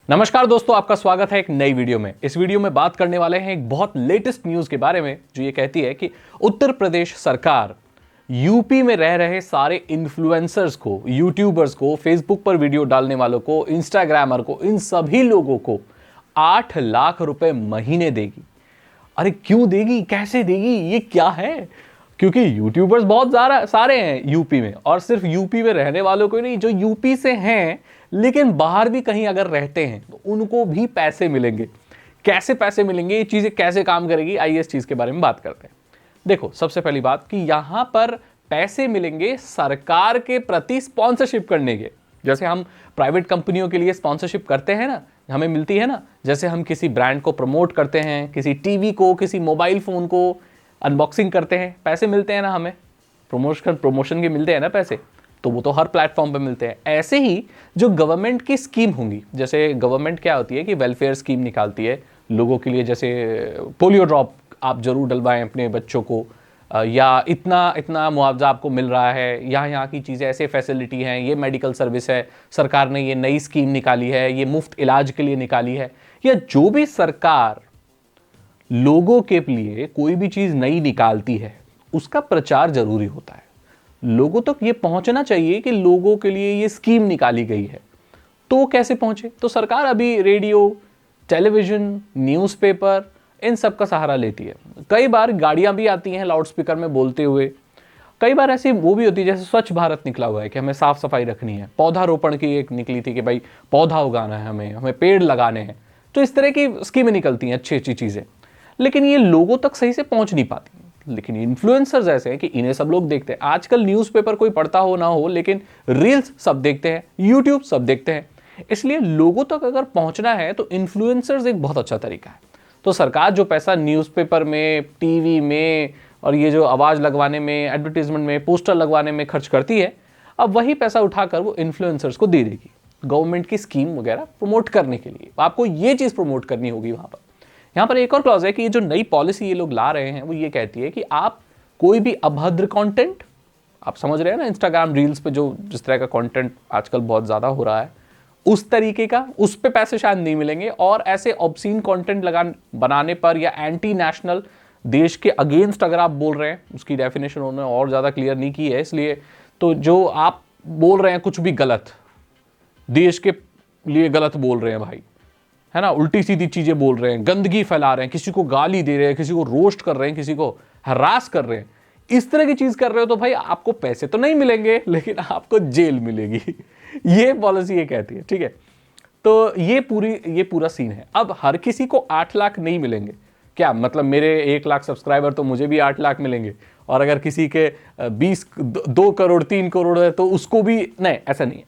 नमस्कार दोस्तों, आपका स्वागत है एक नई वीडियो में। इस वीडियो में बात करने वाले हैं एक बहुत लेटेस्ट न्यूज के बारे में, जो ये कहती है कि उत्तर प्रदेश सरकार यूपी में रह रहे सारे इन्फ्लुएंसर्स को, यूट्यूबर्स को, फेसबुक पर वीडियो डालने वालों को, इंस्टाग्रामर को, इन सभी लोगों को 8 लाख रुपए महीने देगी। अरे क्यों देगी, कैसे देगी, ये क्या है? क्योंकि यूट्यूबर्स बहुत सारे हैं यूपी में, और सिर्फ यूपी में रहने वालों को ही नहीं, जो यूपी से हैं लेकिन बाहर भी कहीं अगर रहते हैं तो उनको भी पैसे मिलेंगे। कैसे पैसे मिलेंगे, ये चीजें कैसे काम करेगी, आइए इस चीज के बारे में बात करते हैं। देखो, सबसे पहली बात कि यहां पर पैसे मिलेंगे सरकार के प्रति स्पॉन्सरशिप करने के। जैसे हम प्राइवेट कंपनियों के लिए स्पॉन्सरशिप करते हैं ना, हमें मिलती है ना। जैसे हम किसी ब्रांड को प्रमोट करते हैं, किसी टीवी को, किसी मोबाइल फोन को अनबॉक्सिंग करते हैं, पैसे मिलते हैं ना हमें, प्रमोशन के मिलते हैं ना पैसे, तो वो तो हर प्लेटफॉर्म पे मिलते हैं। ऐसे ही जो गवर्नमेंट की स्कीम होंगी, जैसे गवर्नमेंट क्या होती है कि वेलफेयर स्कीम निकालती है लोगों के लिए, जैसे पोलियो ड्रॉप आप जरूर डलवाएं अपने बच्चों को, या इतना इतना मुआवजा आपको मिल रहा है, यहाँ की चीज़ें, ऐसे फैसिलिटी हैं, ये मेडिकल सर्विस है, सरकार ने ये नई स्कीम निकाली है, ये मुफ्त इलाज के लिए निकाली है। या जो भी सरकार लोगों के लिए कोई भी चीज़ नई निकालती है, उसका प्रचार जरूरी होता है। लोगों तक ये पहुंचना चाहिए कि लोगों के लिए ये स्कीम निकाली गई है। तो कैसे पहुंचे? तो सरकार अभी रेडियो, टेलीविजन, न्यूज़पेपर, इन सब का सहारा लेती है। कई बार गाड़ियां भी आती हैं लाउड स्पीकर में बोलते हुए। कई बार ऐसी वो भी होती है, जैसे स्वच्छ भारत निकला हुआ है कि हमें साफ सफाई रखनी है, पौधारोपण की एक निकली थी कि भाई पौधा उगाना है, हमें पेड़ लगाने हैं। तो इस तरह की स्कीमें निकलती हैं, अच्छी अच्छी चीज़ें, लेकिन ये लोगों तक सही से पहुंच नहीं पाती। लेकिन इन्फ्लुएंसर्स ऐसे हैं कि इन्हें सब लोग देखते हैं। आजकल न्यूज़पेपर कोई पढ़ता हो ना हो, लेकिन रील्स सब देखते हैं, यूट्यूब सब देखते हैं। इसलिए लोगों तक अगर पहुंचना है तो इन्फ्लुएंसर्स एक बहुत अच्छा तरीका है। तो सरकार जो पैसा न्यूज़पेपर में, टीवी में, और ये जो आवाज़ लगवाने में, एडवर्टीजमेंट में, पोस्टर लगवाने में खर्च करती है, अब वही पैसा उठाकर वो इन्फ्लुएंसर्स को दे देगी गवर्नमेंट की स्कीम वगैरह प्रमोट करने के लिए। आपको ये चीज़ प्रमोट करनी होगी वहाँ पर। यहाँ पर एक और क्लॉज है कि ये जो नई पॉलिसी ये लोग ला रहे हैं, वो ये कहती है कि आप कोई भी अभद्र कंटेंट, आप समझ रहे हैं ना, इंस्टाग्राम रील्स पे जो जिस तरह का कंटेंट आजकल बहुत ज़्यादा हो रहा है, उस तरीके का, उस पे पैसे शायद नहीं मिलेंगे। और ऐसे ऑब्सीन कंटेंट बनाने पर, या एंटी नेशनल, देश के अगेंस्ट अगर आप बोल रहे हैं, उसकी डेफिनेशन उन्होंने और ज़्यादा क्लियर नहीं की है, इसलिए तो जो आप बोल रहे हैं कुछ भी गलत, देश के लिए गलत बोल रहे हैं भाई, है ना, उल्टी सीधी चीजें बोल रहे हैं, गंदगी फैला रहे हैं, किसी को गाली दे रहे हैं, किसी को रोस्ट कर रहे हैं, किसी को हरास कर रहे हैं, इस तरह की चीज कर रहे हो, तो भाई आपको पैसे तो नहीं मिलेंगे, लेकिन आपको जेल मिलेगी। ये पॉलिसी ये कहती है, ठीक है। तो ये पूरा सीन है। अब हर किसी को 8 लाख नहीं मिलेंगे। क्या मतलब, मेरे 1 लाख सब्सक्राइबर तो मुझे भी 8 लाख मिलेंगे, और अगर किसी के 2 करोड़ 3 करोड़ है तो उसको भी नहीं, ऐसा नहीं है।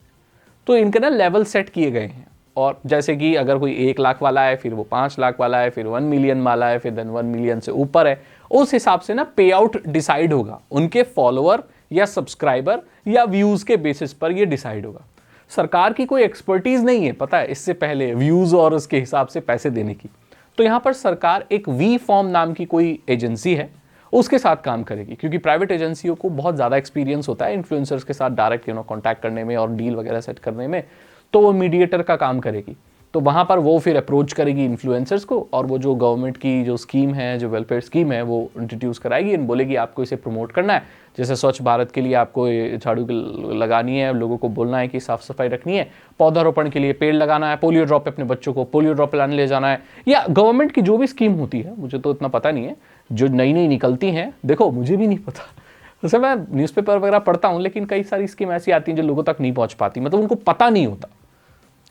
तो इनके ना लेवल सेट किए गए हैं। और जैसे कि अगर कोई 1 लाख वाला है, फिर वो 5 लाख वाला है, फिर 1 मिलियन वाला है, फिर 1 मिलियन से ऊपर है, उस हिसाब से ना पे आउट डिसाइड होगा। उनके फॉलोअर या सब्सक्राइबर या व्यूज के बेसिस पर ये डिसाइड होगा। सरकार की कोई एक्सपर्टीज नहीं है, पता है, इससे पहले व्यूज और उसके हिसाब से पैसे देने की। तो यहाँ पर सरकार एक वी फॉर्म नाम की कोई एजेंसी है, उसके साथ काम करेगी, क्योंकि प्राइवेट एजेंसियों को बहुत ज़्यादा एक्सपीरियंस होता है इन्फ्लुएंसर्स के साथ डायरेक्ट कॉन्टैक्ट करने में और डील वगैरह सेट करने में। तो वो मीडिएटर का काम करेगी। तो वहाँ पर वो फिर अप्रोच करेगी इन्फ्लुएंसर्स को, और वो जो गवर्नमेंट की जो स्कीम है, जो वेलफेयर स्कीम है, वो इंट्रोड्यूस कराएगी, और बोलेगी आपको इसे प्रमोट करना है। जैसे स्वच्छ भारत के लिए आपको झाड़ू लगानी है, लोगों को बोलना है कि साफ सफाई रखनी है, पौधारोपण के लिए पेड़ लगाना है, पोलियो ड्रॉप पे अपने बच्चों को पोलियो ड्रॉप पिलाने ले जाना है, या गवर्नमेंट की जो भी स्कीम होती है, मुझे तो इतना पता नहीं है, जो नई नई निकलती हैं, देखो मुझे भी नहीं पता, जैसे मैं न्यूज़पेपर वगैरह पढ़ता हूँ, लेकिन कई सारी स्कीम ऐसी आती हैं जो लोगों तक नहीं पहुँच पाती, मतलब उनको पता नहीं होता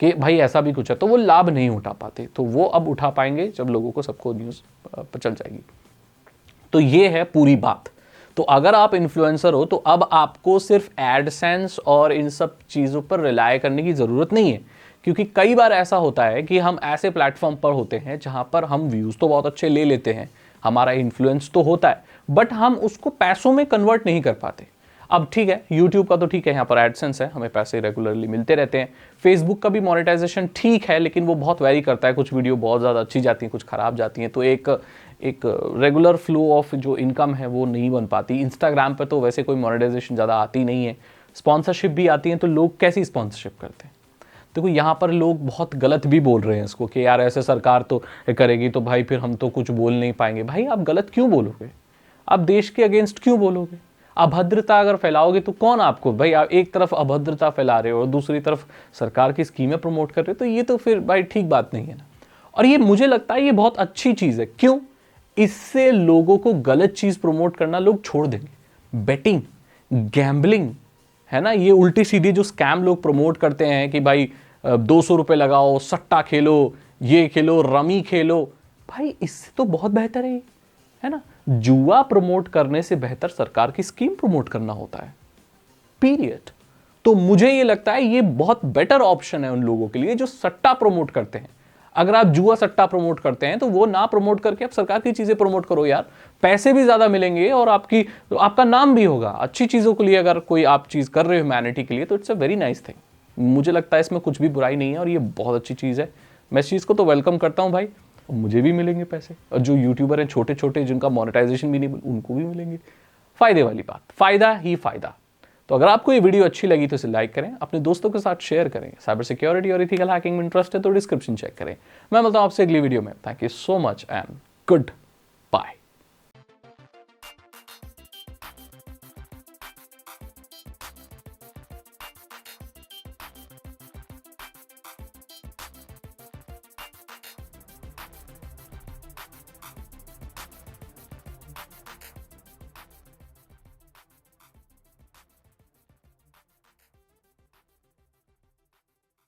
कि भाई ऐसा भी कुछ है, तो वो लाभ नहीं उठा पाते। तो वो अब उठा पाएंगे जब लोगों को, सबको न्यूज़ पर चल जाएगी। तो ये है पूरी बात। तो अगर आप इन्फ्लुएंसर हो तो अब आपको सिर्फ एडसेंस और इन सब चीज़ों पर रिलाय करने की ज़रूरत नहीं है, क्योंकि कई बार ऐसा होता है कि हम ऐसे प्लेटफॉर्म पर होते हैं जहाँ पर हम व्यूज़ तो बहुत अच्छे ले लेते हैं, हमारा इन्फ्लुएंस तो होता है, बट हम उसको पैसों में कन्वर्ट नहीं कर पाते। अब ठीक है, यूट्यूब का तो ठीक है, यहाँ पर एडसेंस है, हमें पैसे रेगुलरली मिलते रहते हैं। फेसबुक का भी मोनेटाइजेशन ठीक है, लेकिन वो बहुत वेरी करता है, कुछ वीडियो बहुत ज़्यादा अच्छी जाती हैं, कुछ ख़राब जाती हैं, तो एक रेगुलर फ्लो ऑफ जो इनकम है वो नहीं बन पाती। इंस्टाग्राम पर तो वैसे कोई मोनेटाइजेशन ज़्यादा आती नहीं है, स्पॉन्सरशिप भी आती है, तो लोग कैसी स्पॉन्सरशिप करते हैं? देखो यहाँ पर लोग बहुत गलत भी बोल रहे हैं इसको कि यार ऐसे सरकार तो करेगी तो भाई फिर हम तो कुछ बोल नहीं पाएंगे। भाई आप गलत क्यों बोलोगे? आप देश के अगेंस्ट क्यों बोलोगे? अभद्रता अगर फैलाओगे तो कौन आपको, भाई आप एक तरफ अभद्रता फैला रहे हो और दूसरी तरफ सरकार की स्कीमें प्रमोट कर रहे हो, तो ये तो फिर भाई ठीक बात नहीं है ना। और ये मुझे लगता है ये बहुत अच्छी चीज है। क्यों? इससे लोगों को गलत चीज प्रमोट करना लोग छोड़ देंगे। बेटिंग, गैम्बलिंग है ना, ये उल्टी सीधी जो स्कैम लोग प्रमोट करते हैं कि भाई 200 रुपए लगाओ, सट्टा खेलो, ये खेलो, रमी खेलो, भाई इससे तो बहुत बेहतर है ना। जुआ प्रमोट करने से बेहतर सरकार की स्कीम प्रमोट करना होता है, पीरियड। तो मुझे ये लगता है ये बहुत बेटर ऑप्शन है उन लोगों के लिए जो सट्टा प्रमोट करते हैं। अगर आप जुआ सट्टा प्रमोट करते हैं तो वो ना प्रमोट करके आप सरकार की चीजें प्रमोट करो यार, पैसे भी ज्यादा मिलेंगे और आपका नाम भी होगा। अच्छी चीजों के लिए अगर कोई आप चीज कर रहे हो ह्यूमैनिटी के लिए तो it's a very nice thing. मुझे लगता है इसमें कुछ भी बुराई नहीं है और ये बहुत अच्छी चीज है। मैं इस चीज को तो वेलकम करता हूं भाई, मुझे भी मिलेंगे पैसे और जो यूट्यूबर हैं छोटे छोटे जिनका मोनेटाइजेशन भी नहीं उनको भी मिलेंगे। फायदे वाली बात, फायदा ही फायदा। तो अगर आपको ये वीडियो अच्छी लगी तो इसे लाइक करें, अपने दोस्तों के साथ शेयर करें। साइबर सिक्योरिटी और इथिकल हैकिंग में इंटरेस्ट है तो डिस्क्रिप्शन चेक करें। मैं मिलता हूं आपसे अगली वीडियो में। Thank you so much and good